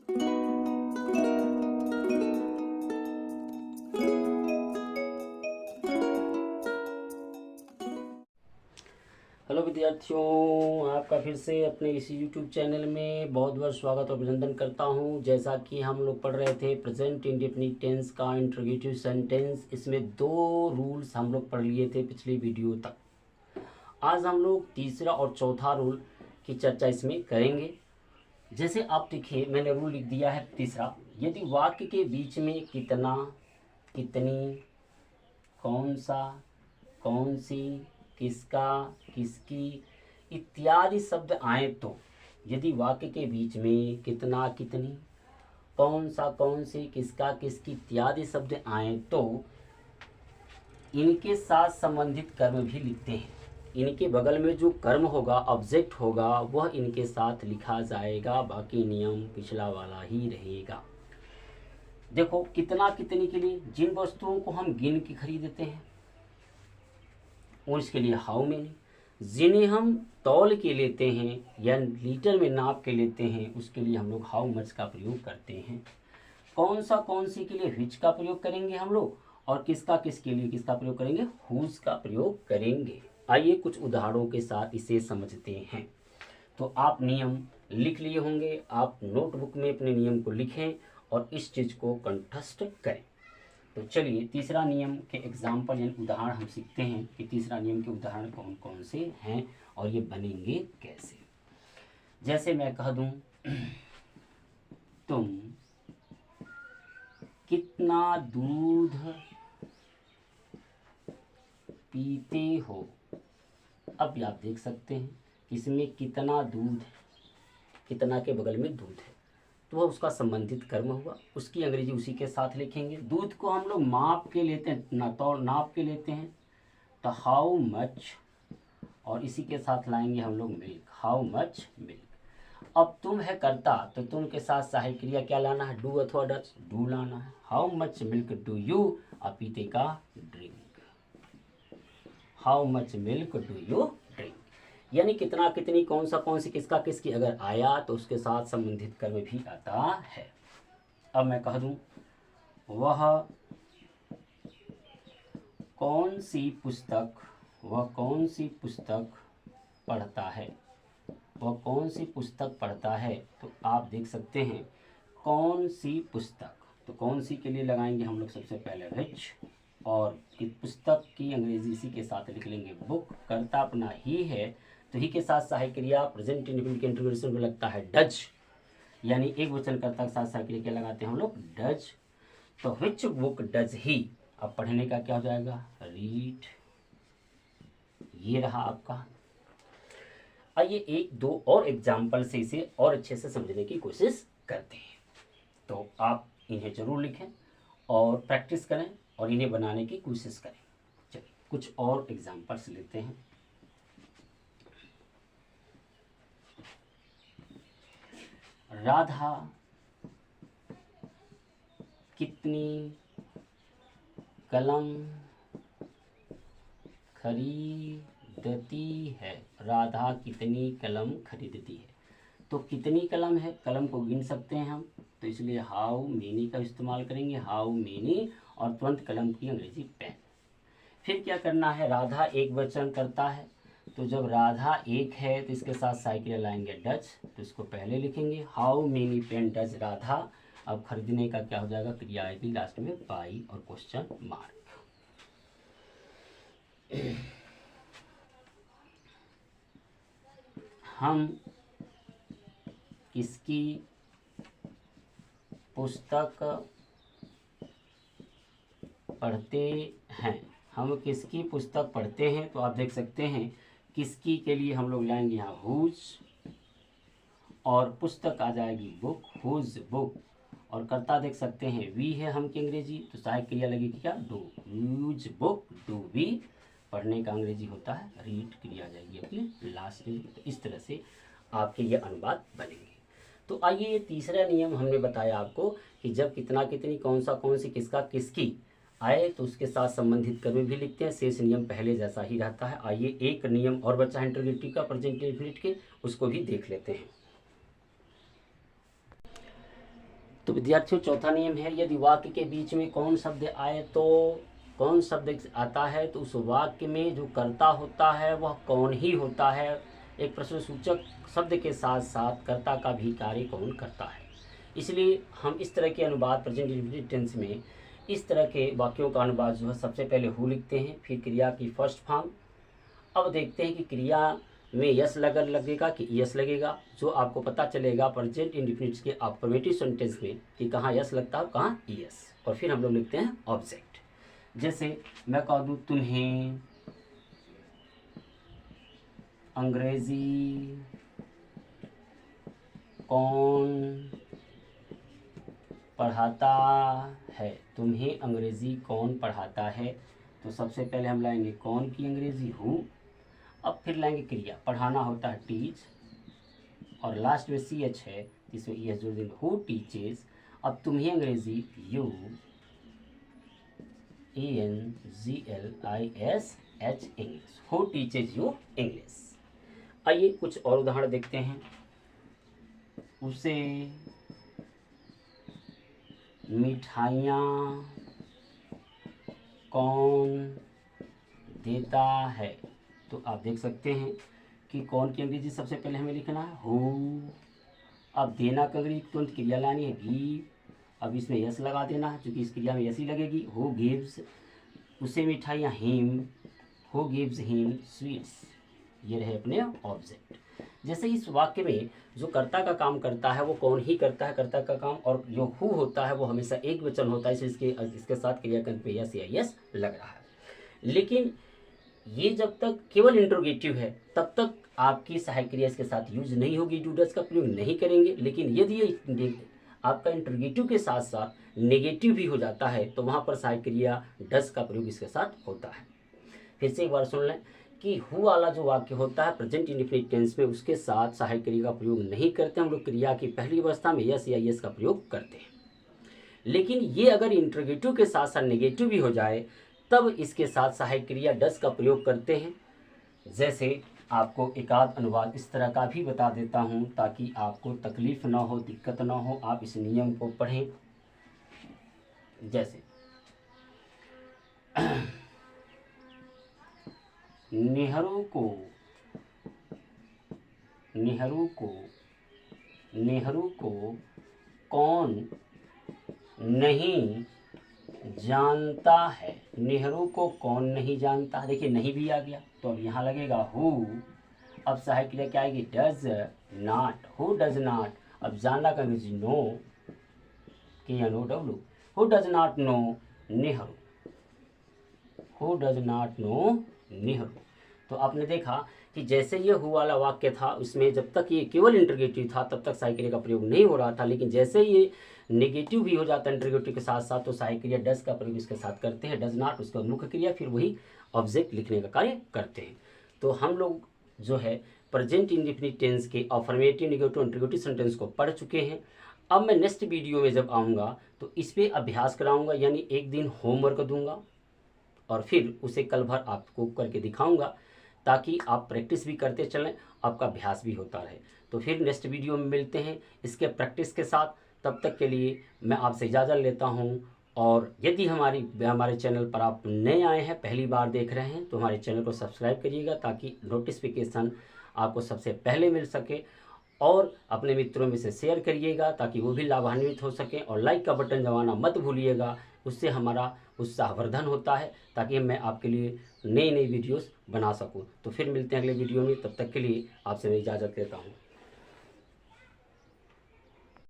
Hello विद्यार्थियों, आपका फिर से अपने इस YouTube चैनल में बहुत बहुत स्वागत और अभिनंदन करता हूं। जैसा कि हम लोग पढ़ रहे थे प्रेजेंट इंडेफिनिट टेंस का इंट्रोगेटिव सेंटेंस, इसमें 2 रूल्स हम लोग पढ़ लिए थे पिछली वीडियो तक। आज हम लोग तीसरा और चौथा रूल की चर्चा इसमें करेंगे। जैसे आप देखिए, मैंने रूल लिख दिया है तीसरा। यदि वाक्य के बीच में कितना, कितनी, कौन सा, कौन सी, किसका, किसकी इत्यादि शब्द आए तो, यदि वाक्य के बीच में कितना, कितनी, कौन सा, कौन सी, किसका, किसकी इत्यादि शब्द आए तो इनके साथ संबंधित कर्म भी लिखते हैं। इनके बगल में जो कर्म होगा, ऑब्जेक्ट होगा, वह इनके साथ लिखा जाएगा। बाकी नियम पिछला वाला ही रहेगा। देखो, कितना, कितनी के लिए जिन वस्तुओं को हम गिन के खरीदते हैं और इसके लिए हाउ मेनी, जिन्हें हम तौल के लेते हैं या लीटर में नाप के लेते हैं, उसके लिए हम लोग हाउ मच का प्रयोग करते हैं। कौन सा, कौन सी के लिए व्हिच का प्रयोग करेंगे हम लोग, और किसका, किसके लिए किसका प्रयोग करेंगे, हुज का प्रयोग करेंगे। आइए कुछ उदाहरणों के साथ इसे समझते हैं। तो आप नियम लिख लिए होंगे, आप नोटबुक में अपने नियम को लिखें और इस चीज़ को कंठस्थ करें। तो चलिए तीसरा नियम के एग्जाम्पल यानी उदाहरण हम सीखते हैं कि तीसरा नियम के उदाहरण कौन कौन से हैं और ये बनेंगे कैसे। जैसे मैं कह दूं, तुम कितना दूध पीते हो। अब आप देख सकते हैं कि इसमें कितना दूध, कितना के बगल में दूध है तो वह उसका संबंधित कर्म हुआ, उसकी अंग्रेजी उसी के साथ लिखेंगे। दूध को हम लोग माप के लेते हैं, नाप के लेते हैं, तो हाउ मच, और इसी के साथ लाएंगे हम लोग मिल्क, हाउ मच मिल्क। अब तुम है कर्ता, तो तुम के साथ सहायक क्रिया क्या लाना है, डू अथवा डच, डू लाना है। How much milk do you, पीते का drink, how much milk do you drink. यानी कितना, कितनी, कौन सा, कौन सी, किसका, किसकी अगर आया तो उसके साथ संबंधित कर्म भी आता है। अब मैं कह दूं, वह कौन सी पुस्तक, वह कौन सी पुस्तक पढ़ता है, वह कौन सी पुस्तक पढ़ता है, तो आप देख सकते हैं कौन सी पुस्तक, तो कौन सी के लिए लगाएंगे हम लोग सबसे पहले विच, और पुस्तक की अंग्रेजी इसी के साथ लिख लेंगे बुक। कर्ता अपना ही है तो ही के साथ सहायक क्रिया प्रेजेंट इंडेफिनिट के इंट्रोगेशन में लगता है डज, यानी एक वचन कर्ता के साथ सहायक क्रिया क्या लगाते हैं हम लोग, डज। तो विच बुक डज ही, अब पढ़ने का क्या हो जाएगा, रीड। ये रहा आपका। आइए एक दो और एग्जाम्पल से इसे और अच्छे से समझने की कोशिश करते हैं। तो आप इन्हें जरूर लिखें और प्रैक्टिस करें और इन्हें बनाने की कोशिश करें। चलिए कुछ और एग्जाम्पल्स लेते हैं। राधा कितनी कलम खरीदती है, राधा कितनी कलम खरीदती है। तो कितनी कलम है, कलम को गिन सकते हैं हम, तो इसलिए हाउ मेनी का इस्तेमाल करेंगे, हाउ मेनी, और तुरंत कलम की अंग्रेजी पेन। फिर क्या करना है, राधा एक वचन करता है, तो जब राधा एक है तो इसके साथ साइकिल लाएंगे डज, तो इसको पहले लिखेंगे how many pen does Radha. अब खरीदने का क्या हो जाएगा, क्रिया आएगी लास्ट में बाई और क्वेश्चन मार्क। हम किसकी पुस्तक पढ़ते हैं, हम किसकी पुस्तक पढ़ते हैं, तो आप देख सकते हैं किसकी के लिए हम लोग लाएंगे यहाँ हुज, और पुस्तक आ जाएगी बुक, हुज बुक, और कर्ता देख सकते हैं वी है हम की अंग्रेजी, तो सहायक क्रिया लगेगी क्या, do, use book do we. पढ़ने का अंग्रेजी होता है रीड, क्रिया आ जाएगी अपनी लास्ट में। तो इस तरह से आपके ये अनुवाद बनेंगे। तो आइए ये तीसरा नियम हमने बताया आपको कि जब कितना, कितनी, कौन सा, कौन सी, किसका, किसकी आए तो उसके साथ संबंधित कर्म भी लिखते हैं। शेष नियम पहले जैसा ही रहता है। आइए एक नियम और बचा है इंटरोगेटिव का प्रेजेंट इंडेफिनिट के, उसको भी देख लेते हैं। तो विद्यार्थियों चौथा नियम है, यदि वाक्य के बीच में कौन शब्द आए तो कौन शब्द आता है तो उस वाक्य में जो कर्ता होता है वह कौन ही होता है। एक प्रश्नसूचक शब्द के साथ साथ कर्ता का भी कार्य कौन करता है। इसलिए हम इस तरह के अनुवाद प्रेजेंट इंडेफिनिट टेंस में इस तरह के वाक्यों का अनुवाद जो है सबसे पहले हु लिखते हैं, फिर क्रिया की फर्स्ट फॉर्म। अब देखते हैं कि क्रिया में यस लगेगा कि यस लगेगा। जो आपको पता चलेगा प्रेजेंट इंडेफिनिट्स के अफर्मेटिव सेंटेंस में कि कहाँ यस लगता है कहाँ यस, और फिर हम लोग लिखते हैं ऑब्जेक्ट। जैसे मैं कह दूँ तुम्हें अंग्रेजी कौन पढ़ाता है, तुम्हें अंग्रेजी कौन पढ़ाता है। तो सबसे पहले हम लाएंगे कौन की अंग्रेजी हु, अब फिर लाएंगे क्रिया, पढ़ाना होता है टीच, और लास्ट में सी एच है इसमें ई एस जोड़ देंगे, हु टीचेस। अब तुम्हें अंग्रेजी you ANGLISH English, who teaches you English. आइए कुछ और उदाहरण देखते हैं। उसे मिठाइयाँ कौन देता है। तो आप देख सकते हैं कि कौन की अंग्रेजी सबसे पहले हमें लिखना है हु। अब देना का अंग्रेजी तुरंत क्रिया लानी है गिव, अब इसमें यस लगा देना है क्योंकि इस क्रिया में यस ही लगेगी। हु गिव्स उसे मिठाइयाँ, him who gives him sweets. ये रहे अपने ऑब्जेक्ट। जैसे इस वाक्य में जो कर्ता का काम करता है वो कौन ही करता है कर्ता का काम, और जो हु होता है वो हमेशा एक वचन होता है, इसलिए इसके साथ क्रियाकर्म पे यस या यस लग रहा है। लेकिन ये जब तक केवल इंट्रोगेटिव है तब तक आपकी सहायक क्रिया इसके साथ यूज नहीं होगी, डू डज का प्रयोग नहीं करेंगे। लेकिन यदि ये आपका इंट्रोगेटिव के साथ साथ नेगेटिव भी हो जाता है तो वहाँ पर सहायक क्रिया डज का प्रयोग इसके साथ होता है। फिर से एक बार सुन लें कि हु वाला जो वाक्य होता है प्रेजेंट इंडेफिनिट टेंस में उसके साथ सहायक क्रिया का प्रयोग नहीं करते, हम लोग क्रिया की पहली अवस्था में यस या यस का प्रयोग करते हैं। लेकिन ये अगर इंट्रोगेटिव के साथ साथ नेगेटिव भी हो जाए तब इसके साथ सहायक क्रिया डज का प्रयोग करते हैं। जैसे आपको एक आध अनुवाद इस तरह का भी बता देता हूँ ताकि आपको तकलीफ ना हो, दिक्कत ना हो, आप इस नियम को पढ़ें। जैसे नेहरू को कौन नहीं जानता है। नेहरू को कौन नहीं जानता, देखिए नहीं भी आ गया तो अब यहाँ लगेगा हु। अब सहायक क्रिया क्या आएगी does not, who does not. अब जानना का अंग्रेजी know, KNOW, who does not know Nehru, who does not know Nehru. तो आपने देखा कि जैसे ये हु वाला वाक्य था उसमें जब तक ये केवल इंट्रोगेटिव था तब तक सहायक क्रिया का प्रयोग नहीं हो रहा था, लेकिन जैसे ये नेगेटिव भी हो जाता है इंट्रोगेटिव के साथ साथ तो सहायक क्रिया डज का प्रयोग इसके साथ करते हैं। डज नॉट उसका मुख्य क्रिया, फिर वही ऑब्जेक्ट लिखने का कार्य करते हैं। तो हम लोग जो है प्रेजेंट इंडेफिनिट टेंस के अफर्मेटिव, नेगेटिव, इंट्रोगेटिव सेंटेंस को पढ़ चुके हैं। अब मैं नेक्स्ट वीडियो में जब आऊँगा तो इस पर अभ्यास कराऊँगा, यानी एक दिन होमवर्क दूंगा और फिर उसे कल भर आपको करके दिखाऊंगा ताकि आप प्रैक्टिस भी करते चलें, आपका अभ्यास भी होता रहे। तो फिर नेक्स्ट वीडियो में मिलते हैं इसके प्रैक्टिस के साथ। तब तक के लिए मैं आपसे इजाज़त लेता हूं। और यदि हमारे चैनल पर आप नए आए हैं, पहली बार देख रहे हैं, तो हमारे चैनल को सब्सक्राइब करिएगा ताकि नोटिफिकेशन आपको सबसे पहले मिल सके, और अपने मित्रों में से शेयर करिएगा ताकि वो भी लाभान्वित हो सकें, और लाइक का बटन दबाना मत भूलिएगा, उससे हमारा उत्साहवर्धन होता है ताकि मैं आपके लिए नई वीडियोस बना सकूं। तो फिर मिलते हैं अगले वीडियो में, तब तक के लिए आपसे मैं इजाज़त लेता हूं।